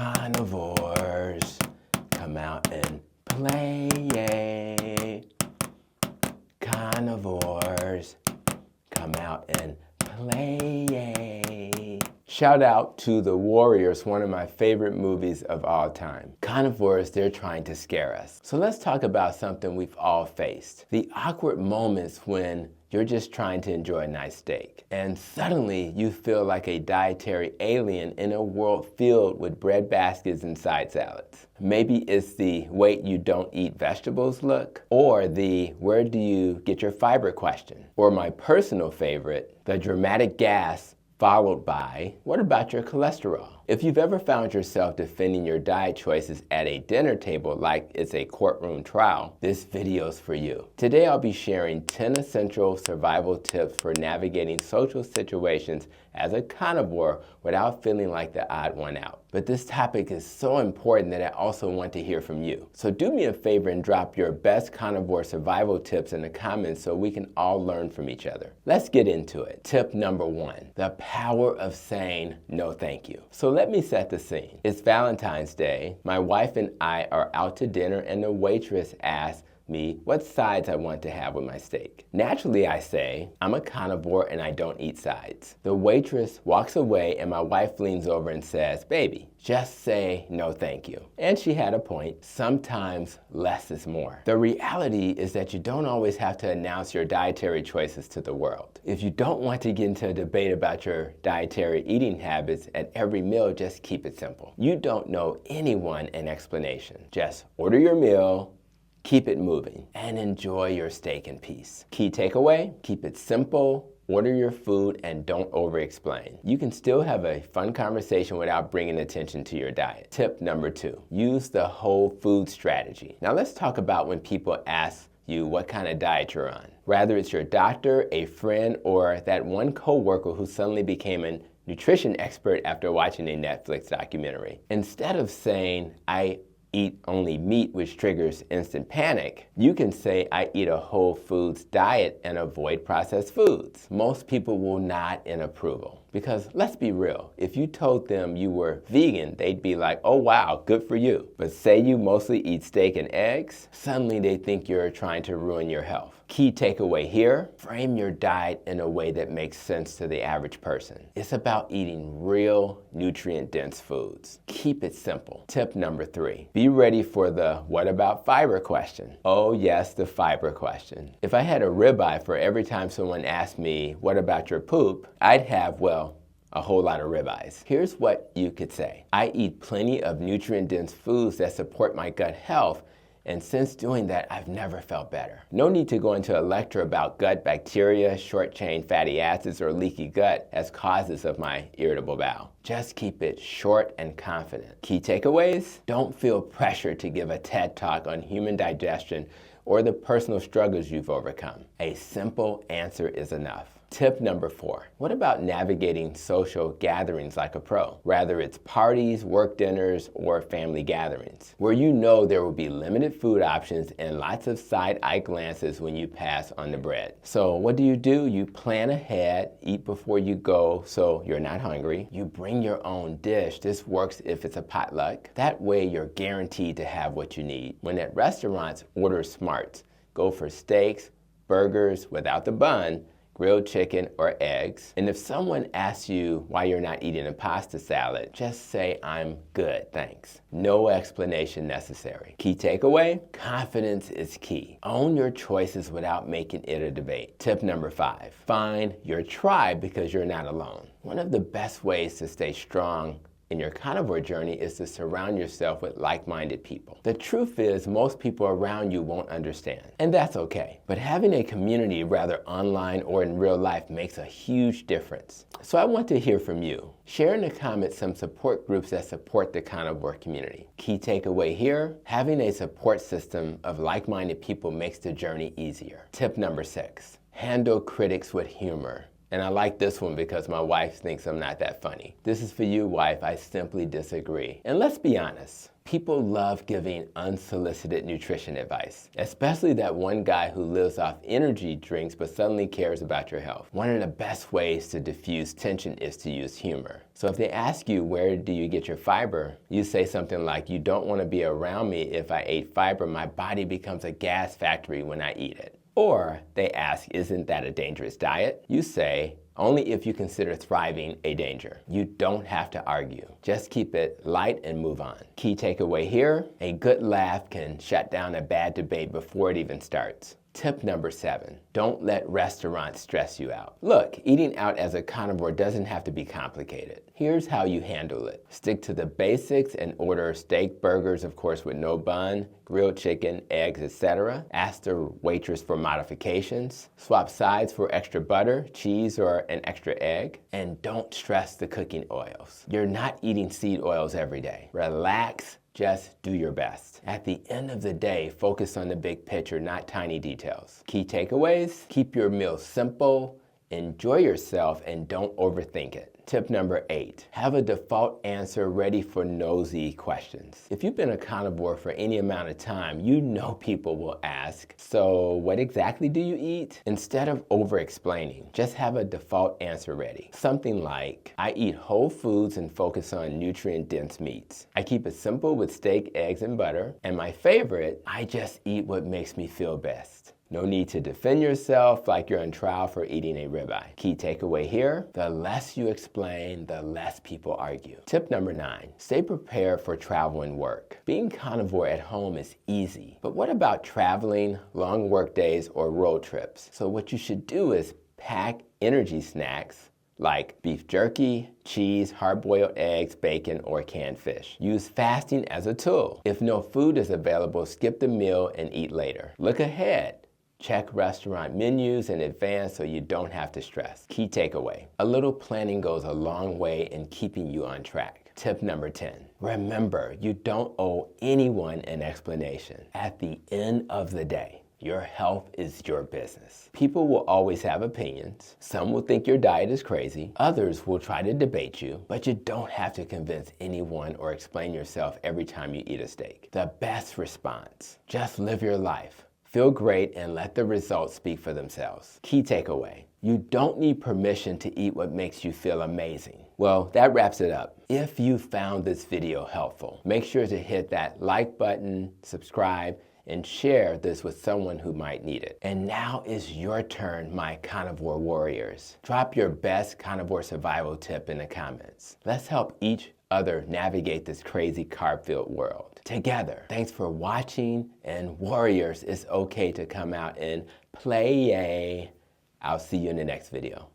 Carnivores, come out and play. Carnivores, come out and play. Shout out to The Warriors, one of my favorite movies of all time. Carnivores, they're trying to scare us. So let's talk about something we've all faced. The awkward moments when you're just trying to enjoy a nice steak, and suddenly you feel like a dietary alien in a world filled with bread baskets and side salads. Maybe it's the wait you don't eat vegetables look, or the where do you get your fiber question, or my personal favorite, the dramatic gasp followed by, what about your cholesterol? If you've ever found yourself defending your diet choices at a dinner table like it's a courtroom trial, this video's for you. Today I'll be sharing 10 essential survival tips for navigating social situations as a carnivore without feeling like the odd one out. But this topic is so important that I also want to hear from you. So do me a favor and drop your best carnivore survival tips in the comments so we can all learn from each other. Let's get into it. Tip number 1, the power of saying no thank you. So let me set the scene. It's Valentine's Day. My wife and I are out to dinner and the waitress asks me what sides I want to have with my steak. Naturally, I say, I'm a carnivore and I don't eat sides. The waitress walks away and my wife leans over and says, baby, just say no thank you. And she had a point. Sometimes less is more. The reality is that you don't always have to announce your dietary choices to the world. If you don't want to get into a debate about your dietary eating habits at every meal, just keep it simple. You don't know anyone an explanation. Just order your meal, keep it moving, and enjoy your steak in peace. Key takeaway, keep it simple, order your food, and don't over-explain. You can still have a fun conversation without bringing attention to your diet. Tip number 2, use the whole food strategy. Now let's talk about when people ask you what kind of diet you're on. Rather it's your doctor, a friend, or that one coworker who suddenly became a nutrition expert after watching a Netflix documentary. Instead of saying, I eat only meat, which triggers instant panic, you can say, I eat a whole foods diet and avoid processed foods. Most people will nod in approval. Because let's be real, if you told them you were vegan, they'd be like, oh wow, good for you. But say you mostly eat steak and eggs, suddenly they think you're trying to ruin your health. Key takeaway here, frame your diet in a way that makes sense to the average person. It's about eating real, nutrient-dense foods. Keep it simple. Tip number 3, be ready for the what about fiber question. Oh yes, the fiber question. If I had a ribeye for every time someone asked me, what about your poop, I'd have, well, a whole lot of ribeyes. Here's what you could say. I eat plenty of nutrient-dense foods that support my gut health, and since doing that, I've never felt better. No need to go into a lecture about gut bacteria, short-chain fatty acids, or leaky gut as causes of my irritable bowel. Just keep it short and confident. Key takeaways, don't feel pressure to give a TED Talk on human digestion or the personal struggles you've overcome. A simple answer is enough. Tip number 4, what about navigating social gatherings like a pro? Whether it's parties, work dinners, or family gatherings, where you know there will be limited food options and lots of side-eye glances when you pass on the bread. So what do? You plan ahead, eat before you go so you're not hungry. You bring your own dish. This works if it's a potluck. That way you're guaranteed to have what you need. When at restaurants, order smart. Go for steaks, burgers without the bun, grilled chicken, or eggs. And if someone asks you why you're not eating a pasta salad, just say, I'm good, thanks. No explanation necessary. Key takeaway, confidence is key. Own your choices without making it a debate. Tip number 5, find your tribe because you're not alone. One of the best ways to stay strong in your carnivore journey is to surround yourself with like-minded people. The truth is, most people around you won't understand, and that's okay. But having a community, whether online or in real life, makes a huge difference. So I want to hear from you. Share in the comments some support groups that support the carnivore community. Key takeaway here, having a support system of like-minded people makes the journey easier. Tip number 6, handle critics with humor. And I like this one because my wife thinks I'm not that funny. This is for you, wife. I simply disagree. And let's be honest. People love giving unsolicited nutrition advice, especially that one guy who lives off energy drinks but suddenly cares about your health. One of the best ways to diffuse tension is to use humor. So if they ask you, where do you get your fiber? You say something like, you don't want to be around me. If I ate fiber, my body becomes a gas factory when I eat it. Or they ask, isn't that a dangerous diet? You say, only if you consider thriving a danger. You don't have to argue. Just keep it light and move on. Key takeaway here, a good laugh can shut down a bad debate before it even starts. Tip number 7, don't let restaurants stress you out. Look, eating out as a carnivore doesn't have to be complicated. Here's how you handle it. Stick to the basics and order steak, burgers, of course, with no bun, grilled chicken, eggs, etc. Ask the waitress for modifications. Swap sides for extra butter, cheese, or an extra egg. And don't stress the cooking oils. You're not eating seed oils every day. Relax. Just do your best. At the end of the day, focus on the big picture, not tiny details. Key takeaways, keep your meals simple, enjoy yourself, and don't overthink it. Tip number 8, have a default answer ready for nosy questions. If you've been a carnivore for any amount of time, you know people will ask, so what exactly do you eat? Instead of over-explaining, just have a default answer ready. Something like, I eat whole foods and focus on nutrient-dense meats. I keep it simple with steak, eggs, and butter. And my favorite, I just eat what makes me feel best. No need to defend yourself like you're on trial for eating a ribeye. Key takeaway here, the less you explain, the less people argue. Tip number 9, stay prepared for travel and work. Being carnivore at home is easy, but what about traveling, long work days, or road trips? So what you should do is pack energy snacks like beef jerky, cheese, hard-boiled eggs, bacon, or canned fish. Use fasting as a tool. If no food is available, skip the meal and eat later. Look ahead. Check restaurant menus in advance so you don't have to stress. Key takeaway, a little planning goes a long way in keeping you on track. Tip number 10, remember, you don't owe anyone an explanation. At the end of the day, your health is your business. People will always have opinions. Some will think your diet is crazy. Others will try to debate you, but you don't have to convince anyone or explain yourself every time you eat a steak. The best response, just live your life. Feel great and let the results speak for themselves. Key takeaway, you don't need permission to eat what makes you feel amazing. Well, that wraps it up. If you found this video helpful, make sure to hit that like button, subscribe, and share this with someone who might need it. And now is your turn, my carnivore warriors. Drop your best carnivore survival tip in the comments. Let's help each other navigate this crazy carb-filled world together. Thanks for watching, and warriors, it's okay to come out and play. I'll see you in the next video.